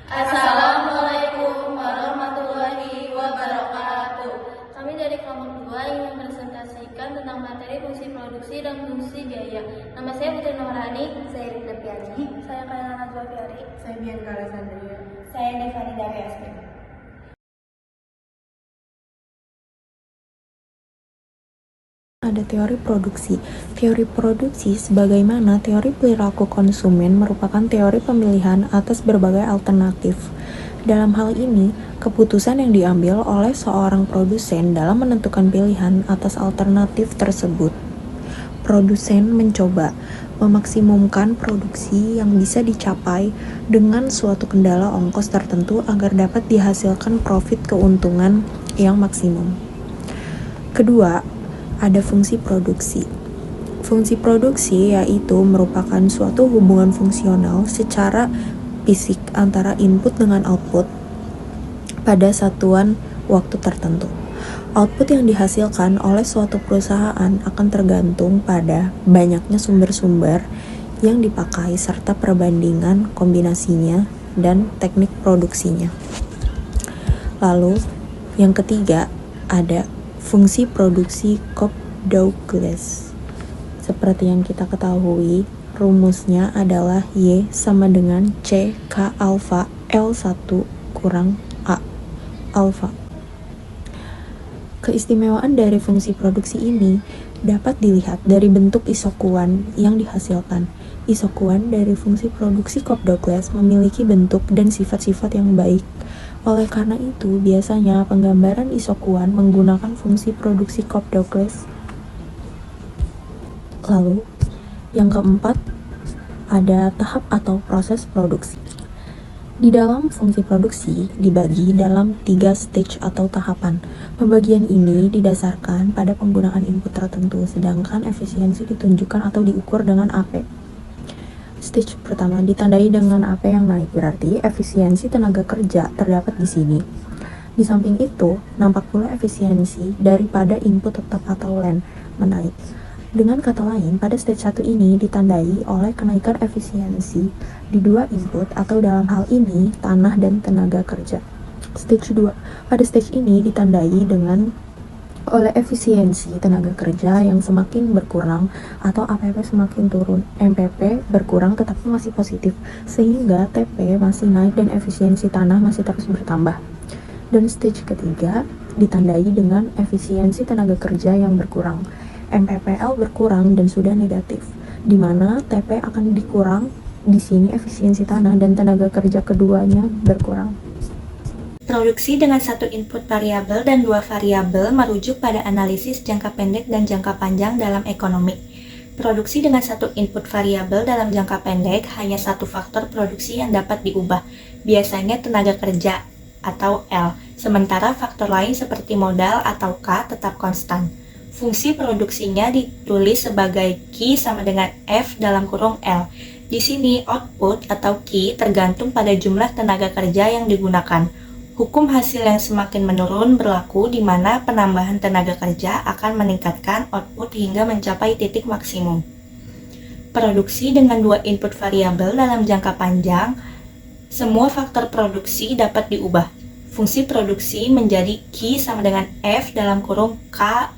Assalamualaikum warahmatullahi wabarakatuh. Kami dari kelompok 2 ingin mempresentasikan tentang materi fungsi produksi dan fungsi biaya. Nama saya Putri Noorani. Saya Rita Piaji. Saya Kaila Najwa Fiari. Saya Bianca Alessandria. Saya Devani Daryasmi. Ada teori produksi. Teori produksi sebagaimana teori perilaku konsumen merupakan teori pemilihan atas berbagai alternatif. Dalam hal ini, keputusan yang diambil oleh seorang produsen dalam menentukan pilihan atas alternatif tersebut. Produsen mencoba memaksimumkan produksi yang bisa dicapai dengan suatu kendala ongkos tertentu agar dapat dihasilkan profit keuntungan yang maksimum. Kedua, ada fungsi produksi. Fungsi produksi yaitu merupakan suatu hubungan fungsional secara fisik antara input dengan output pada satuan waktu tertentu. Output yang dihasilkan oleh suatu perusahaan akan tergantung pada banyaknya sumber-sumber yang dipakai serta perbandingan kombinasinya dan teknik produksinya. Lalu, yang ketiga ada fungsi produksi Cobb-Douglas. Seperti yang kita ketahui, rumusnya adalah Y sama dengan C K alfa L1 kurang A alfa. Keistimewaan dari fungsi produksi ini dapat dilihat dari bentuk isokuan yang dihasilkan. Isokuan dari fungsi produksi Cobb-Douglas memiliki bentuk dan sifat-sifat yang baik. Oleh karena itu, biasanya penggambaran isokuan menggunakan fungsi produksi Cobb-Douglas. Lalu, yang keempat, ada tahap atau proses produksi. Di dalam fungsi produksi dibagi dalam 3 stage atau tahapan. Pembagian ini didasarkan pada penggunaan input tertentu, sedangkan efisiensi ditunjukkan atau diukur dengan AP. Stage pertama ditandai dengan AP yang naik, berarti efisiensi tenaga kerja terdapat di sini. Di samping itu, nampak pula efisiensi daripada input tetap atau LAN menaik. Dengan kata lain, pada stage 1 ini ditandai oleh kenaikan efisiensi di 2 input atau dalam hal ini tanah dan tenaga kerja. Stage 2, pada stage ini ditandai dengan oleh efisiensi tenaga kerja yang semakin berkurang atau APP semakin turun. MPP berkurang tetapi masih positif, sehingga TP masih naik dan efisiensi tanah masih terus bertambah. Dan stage ketiga ditandai dengan efisiensi tenaga kerja yang berkurang. MPPL berkurang dan sudah negatif, di mana TP akan dikurang. Di sini efisiensi tanah dan tenaga kerja keduanya berkurang. Produksi dengan satu input variabel dan 2 variabel merujuk pada analisis jangka pendek dan jangka panjang dalam ekonomi. Produksi dengan satu input variabel dalam jangka pendek hanya satu faktor produksi yang dapat diubah, biasanya tenaga kerja atau L, sementara faktor lain seperti modal atau K tetap konstan. Fungsi produksinya ditulis sebagai Q sama dengan F dalam kurung L. Di sini output atau Q tergantung pada jumlah tenaga kerja yang digunakan. Hukum hasil yang semakin menurun berlaku di mana penambahan tenaga kerja akan meningkatkan output hingga mencapai titik maksimum. Produksi dengan 2 input variabel dalam jangka panjang, semua faktor produksi dapat diubah. Fungsi produksi menjadi Q sama dengan F dalam kurung K,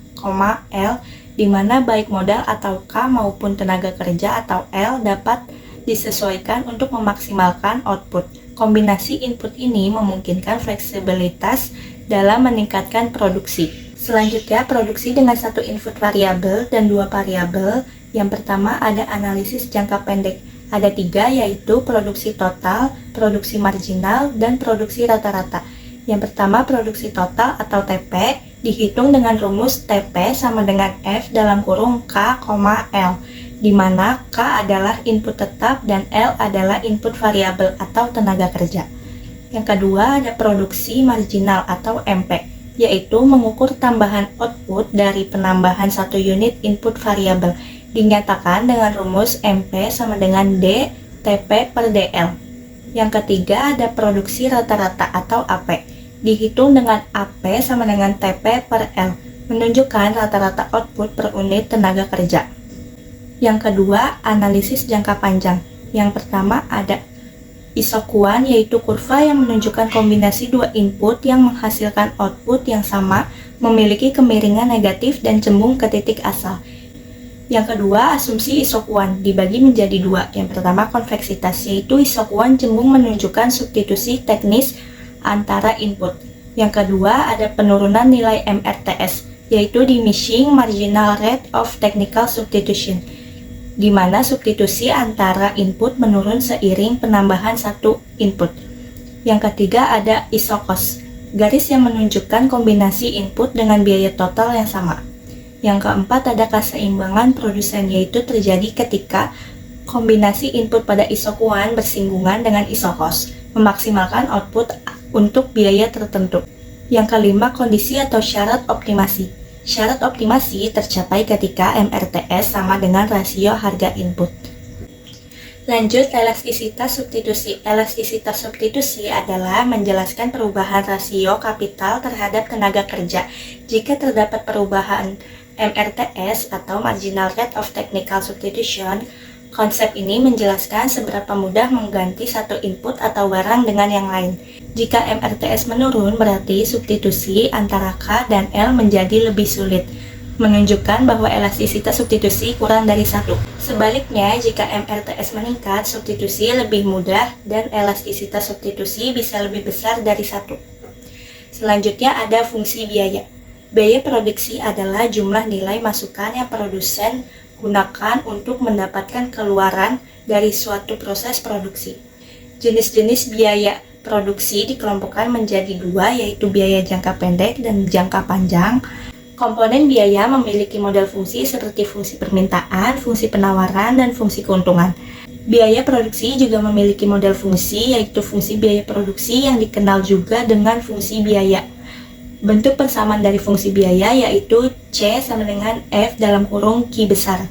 L, di mana baik modal atau K maupun tenaga kerja atau L dapat disesuaikan untuk memaksimalkan output. Kombinasi input ini memungkinkan fleksibilitas dalam meningkatkan produksi. Selanjutnya, produksi dengan satu input variabel dan 2 variabel. Yang pertama ada analisis jangka pendek. Ada 3, yaitu produksi total, produksi marginal, dan produksi rata-rata. Yang pertama, produksi total atau TP dihitung dengan rumus TP sama dengan F dalam kurung K, L, di mana K adalah input tetap dan L adalah input variabel atau tenaga kerja. Yang kedua ada produksi marginal atau MP, yaitu mengukur tambahan output dari penambahan 1 unit input variabel, dinyatakan dengan rumus MP sama dengan D TP per DL. Yang ketiga ada produksi rata-rata atau AP, dihitung dengan AP sama dengan TP per L, menunjukkan rata-rata output per unit tenaga kerja. Yang kedua, analisis jangka panjang. Yang pertama ada Isokuan yaitu kurva yang menunjukkan kombinasi dua input yang menghasilkan output yang sama, memiliki kemiringan negatif dan cembung ke titik asal. Yang kedua, asumsi isokuan dibagi menjadi dua. Yang pertama, konveksitas, yaitu isokuan cembung menunjukkan substitusi teknis antara input. Yang kedua, ada penurunan nilai MRTS, yaitu diminishing marginal rate of technical substitution, di mana substitusi antara input menurun seiring penambahan satu input. Yang ketiga, ada isokos, garis yang menunjukkan kombinasi input dengan biaya total yang sama. Yang keempat, ada keseimbangan produsen, yaitu terjadi ketika kombinasi input pada isokuan bersinggungan dengan isokos, memaksimalkan output untuk biaya tertentu. Yang kelima, kondisi atau syarat optimasi. Syarat optimasi tercapai ketika MRTS sama dengan rasio harga input. Lanjut, elastisitas substitusi. Elastisitas substitusi adalah menjelaskan perubahan rasio kapital terhadap tenaga kerja. Jika terdapat perubahan MRTS atau Marginal Rate of Technical Substitution, konsep ini menjelaskan seberapa mudah mengganti satu input atau barang dengan yang lain. Jika MRTS menurun, berarti substitusi antara K dan L menjadi lebih sulit, menunjukkan bahwa elastisitas substitusi kurang dari 1. Sebaliknya, jika MRTS meningkat, substitusi lebih mudah dan elastisitas substitusi bisa lebih besar dari 1. Selanjutnya ada fungsi biaya. Biaya produksi adalah jumlah nilai masukan yang produsen gunakan untuk mendapatkan keluaran dari suatu proses produksi. Jenis-jenis biaya produksi dikelompokkan menjadi dua, yaitu biaya jangka pendek dan jangka panjang. Komponen biaya memiliki model fungsi seperti fungsi permintaan, fungsi penawaran, dan fungsi keuntungan. Biaya produksi juga memiliki model fungsi, yaitu fungsi biaya produksi yang dikenal juga dengan fungsi biaya. Bentuk persamaan dari fungsi biaya yaitu C sama dengan F dalam kurung Q besar.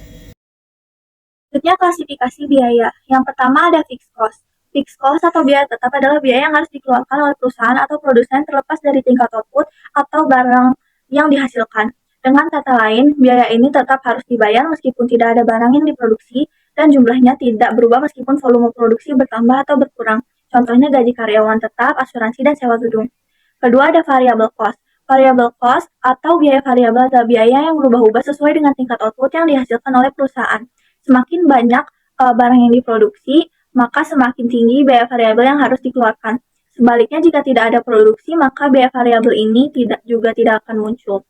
Selanjutnya klasifikasi biaya. Yang pertama ada fixed cost. Fixed cost atau biaya tetap adalah biaya yang harus dikeluarkan oleh perusahaan atau produsen terlepas dari tingkat output atau barang yang dihasilkan. Dengan kata lain, biaya ini tetap harus dibayar meskipun tidak ada barang yang diproduksi dan jumlahnya tidak berubah meskipun volume produksi bertambah atau berkurang. Contohnya gaji karyawan tetap, asuransi, dan sewa gedung. Kedua ada variable cost. Variable cost atau biaya variabel adalah biaya yang berubah-ubah sesuai dengan tingkat output yang dihasilkan oleh perusahaan. Semakin banyak barang yang diproduksi, maka semakin tinggi biaya variabel yang harus dikeluarkan. Sebaliknya, jika tidak ada produksi, maka biaya variabel ini juga tidak akan muncul.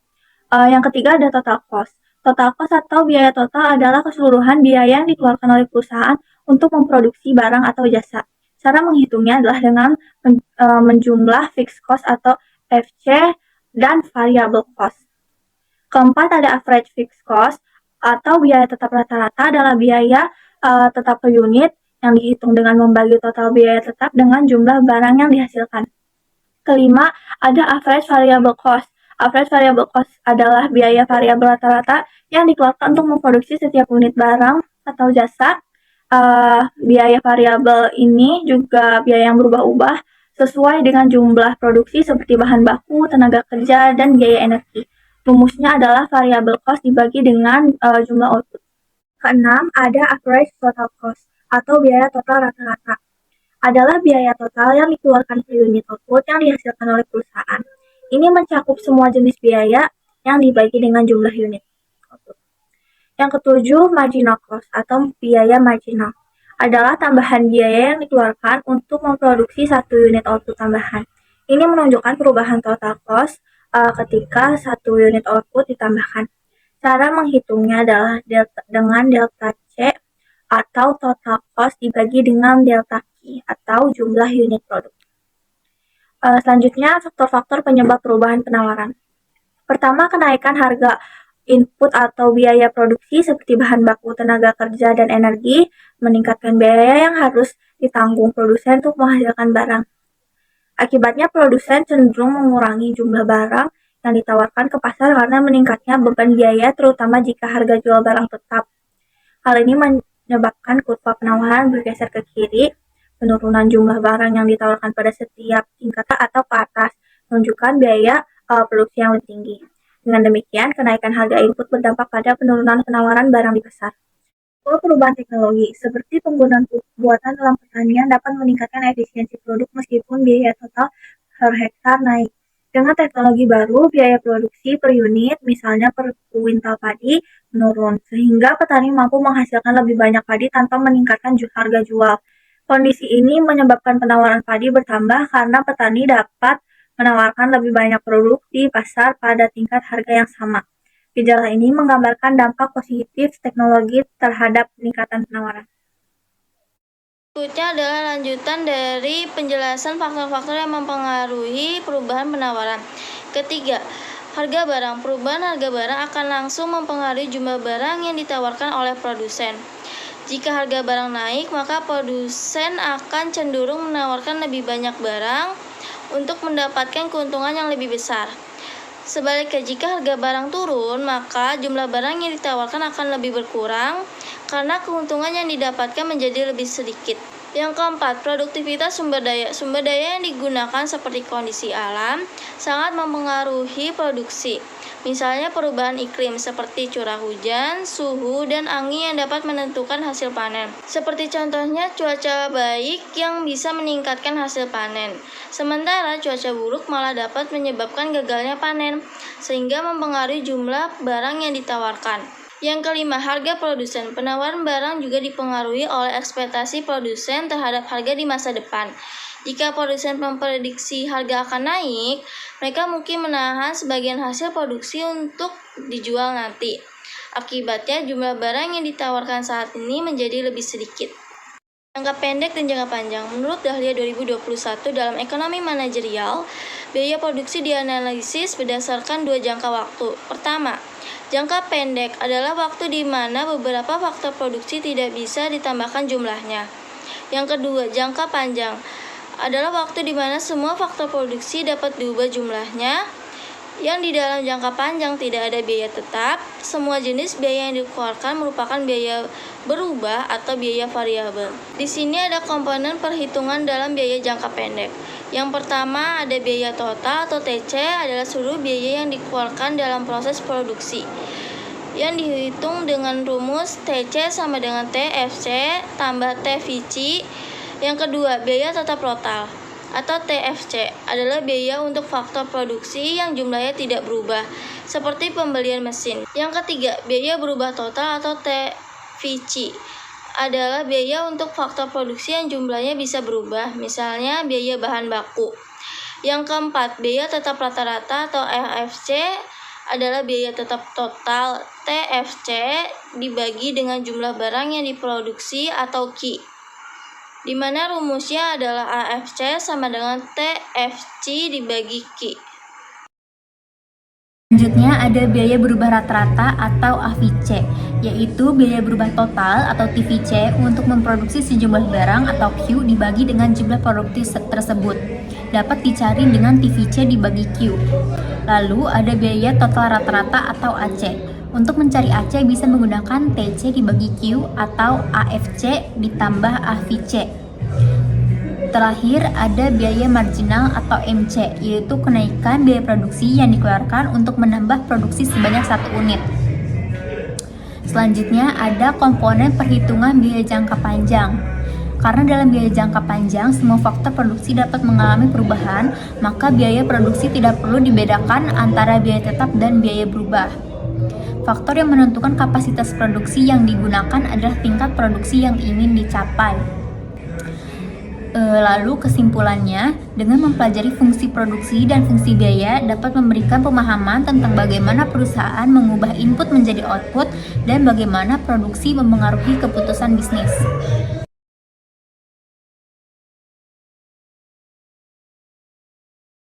Yang ketiga ada total cost. Total cost atau biaya total adalah keseluruhan biaya yang dikeluarkan oleh perusahaan untuk memproduksi barang atau jasa. Cara menghitungnya adalah dengan menjumlah fixed cost atau FC dan variable cost. Keempat ada average fixed cost atau biaya tetap rata-rata adalah biaya tetap per unit yang dihitung dengan membagi total biaya tetap dengan jumlah barang yang dihasilkan. Kelima ada average variable cost. Average variable cost adalah biaya variabel rata-rata yang dikeluarkan untuk memproduksi setiap unit barang atau jasa. Biaya variabel ini juga biaya yang berubah-ubah sesuai dengan jumlah produksi seperti bahan baku, tenaga kerja, dan biaya energi. Rumusnya adalah variable cost dibagi dengan jumlah output. Keenam, ada average total cost atau biaya total rata-rata. Adalah biaya total yang dikeluarkan per unit output yang dihasilkan oleh perusahaan. Ini mencakup semua jenis biaya yang dibagi dengan jumlah unit output. Yang ketujuh, marginal cost atau biaya marginal. Adalah tambahan biaya yang dikeluarkan untuk memproduksi satu unit output tambahan. Ini menunjukkan perubahan total cost ketika satu unit output ditambahkan. Cara menghitungnya adalah dengan delta C atau total cost dibagi dengan delta Q atau jumlah unit produk. Selanjutnya, faktor-faktor penyebab perubahan penawaran. Pertama, kenaikan harga input atau biaya produksi seperti bahan baku, tenaga kerja, dan energi meningkatkan biaya yang harus ditanggung produsen untuk menghasilkan barang. Akibatnya, produsen cenderung mengurangi jumlah barang yang ditawarkan ke pasar karena meningkatnya beban biaya, terutama jika harga jual barang tetap. Hal ini menyebabkan kurva penawaran bergeser ke kiri, penurunan jumlah barang yang ditawarkan pada setiap tingkatan atau ke atas, menunjukkan biaya produksi yang lebih tinggi. Dengan demikian, kenaikan harga input berdampak pada penurunan penawaran barang di pasar. Resiko perubahan teknologi, seperti penggunaan pupuk buatan dalam pertanian dapat meningkatkan efisiensi produk meskipun biaya total per hektar naik. Dengan teknologi baru, biaya produksi per unit, misalnya per kuintal padi, menurun, sehingga petani mampu menghasilkan lebih banyak padi tanpa meningkatkan harga jual. Kondisi ini menyebabkan penawaran padi bertambah karena petani dapat menawarkan lebih banyak produk di pasar pada tingkat harga yang sama. Gejala ini menggambarkan dampak positif teknologi terhadap peningkatan penawaran. Berikutnya adalah lanjutan dari penjelasan faktor-faktor yang mempengaruhi perubahan penawaran. Ketiga, harga barang. Perubahan harga barang akan langsung mempengaruhi jumlah barang yang ditawarkan oleh produsen. Jika harga barang naik, maka produsen akan cenderung menawarkan lebih banyak barang untuk mendapatkan keuntungan yang lebih besar. Sebaliknya, jika harga barang turun, maka jumlah barang yang ditawarkan akan lebih berkurang karena keuntungan yang didapatkan menjadi lebih sedikit. Yang keempat, produktivitas sumber daya. Sumber daya yang digunakan seperti kondisi alam sangat mempengaruhi produksi. Misalnya perubahan iklim seperti curah hujan, suhu, dan angin yang dapat menentukan hasil panen. Seperti contohnya cuaca baik yang bisa meningkatkan hasil panen. Sementara cuaca buruk malah dapat menyebabkan gagalnya panen, sehingga mempengaruhi jumlah barang yang ditawarkan. Yang kelima, harga produsen. Penawaran barang juga dipengaruhi oleh ekspektasi produsen terhadap harga di masa depan. Jika produsen memprediksi harga akan naik, mereka mungkin menahan sebagian hasil produksi untuk dijual nanti. Akibatnya, jumlah barang yang ditawarkan saat ini menjadi lebih sedikit. Jangka pendek dan jangka panjang. Menurut Dahlia 2021 dalam ekonomi manajerial, biaya produksi dianalisis berdasarkan 2 jangka waktu. Pertama, jangka pendek adalah waktu di mana beberapa faktor produksi tidak bisa ditambahkan jumlahnya. Yang kedua, jangka panjang adalah waktu di mana semua faktor produksi dapat diubah jumlahnya. Yang di dalam jangka panjang tidak ada biaya tetap, semua jenis biaya yang dikeluarkan merupakan biaya berubah atau biaya variabel. Di sini ada komponen perhitungan dalam biaya jangka pendek. Yang pertama ada biaya total atau TC, adalah seluruh biaya yang dikeluarkan dalam proses produksi, yang dihitung dengan rumus TC sama dengan TFC tambah TVC. Yang kedua, biaya tetap total atau TFC adalah biaya untuk faktor produksi yang jumlahnya tidak berubah, seperti pembelian mesin. Yang ketiga, biaya berubah total atau TVC adalah biaya untuk faktor produksi yang jumlahnya bisa berubah, misalnya biaya bahan baku. Yang keempat, biaya tetap rata-rata atau FFC adalah biaya tetap total TFC dibagi dengan jumlah barang yang diproduksi atau Q, di mana rumusnya adalah AFC sama dengan TFC dibagi Q. Selanjutnya ada biaya berubah rata-rata atau AVC, yaitu biaya berubah total atau TVC untuk memproduksi sejumlah barang atau Q dibagi dengan jumlah produktif tersebut. Dapat dicari dengan TVC dibagi Q. Lalu ada biaya total rata-rata atau AC. Untuk mencari AC bisa menggunakan TC dibagi Q atau AFC ditambah AVC. Terakhir ada biaya marginal atau MC, yaitu kenaikan biaya produksi yang dikeluarkan untuk menambah produksi sebanyak 1 unit. Selanjutnya ada komponen perhitungan biaya jangka panjang. Karena dalam biaya jangka panjang semua faktor produksi dapat mengalami perubahan, maka biaya produksi tidak perlu dibedakan antara biaya tetap dan biaya berubah. Faktor yang menentukan kapasitas produksi yang digunakan adalah tingkat produksi yang ingin dicapai. Lalu kesimpulannya, dengan mempelajari fungsi produksi dan fungsi biaya dapat memberikan pemahaman tentang bagaimana perusahaan mengubah input menjadi output dan bagaimana produksi mempengaruhi keputusan bisnis.